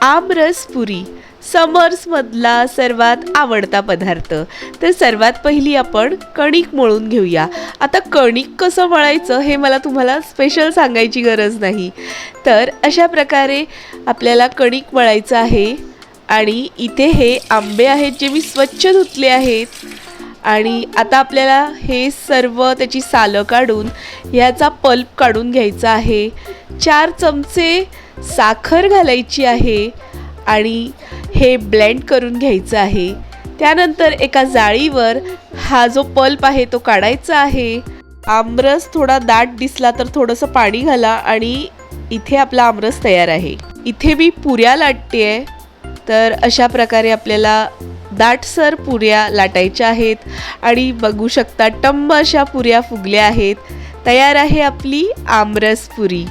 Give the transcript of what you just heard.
आमरस पुरी समर्समधला सर्वात आवडता पदार्थ। तर सर्वात पहिली आपण कणिक मळून घेऊया। आता कणिक कसं मळायचं हे मला तुम्हाला स्पेशल सांगायची गरज नाही। तर अशा प्रकारे आपल्याला कणिक मळायचं आहे आणि इथे हे आंबे आहेत जे मी स्वच्छ धुतले आहेत आणि आता आपल्याला हे सर्व त्याची सालं काढून ह्याचा पल्प काढून घ्यायचा आहे। 4 चमचे साखर घालायची आहे आणि हे ब्लेंड करून घ्यायचं आहे। त्यानंतर एका जाळीवर हा जो पल्प आहे तो काढायचा आहे। आमरस थोडा दाट दिसला तर थोडंसं पाणी घाला आणि इथे आपला आमरस तयार आहे। इथे मी पुऱ्या लाटतेय, तर अशा प्रकारे आपल्याला दाटसर पुऱ्या लाटायच्या आहेत आणि बघू शकता टम्म अशा पुऱ्या फुगल्या आहेत। तयार आहे आपली आमरस पुरी।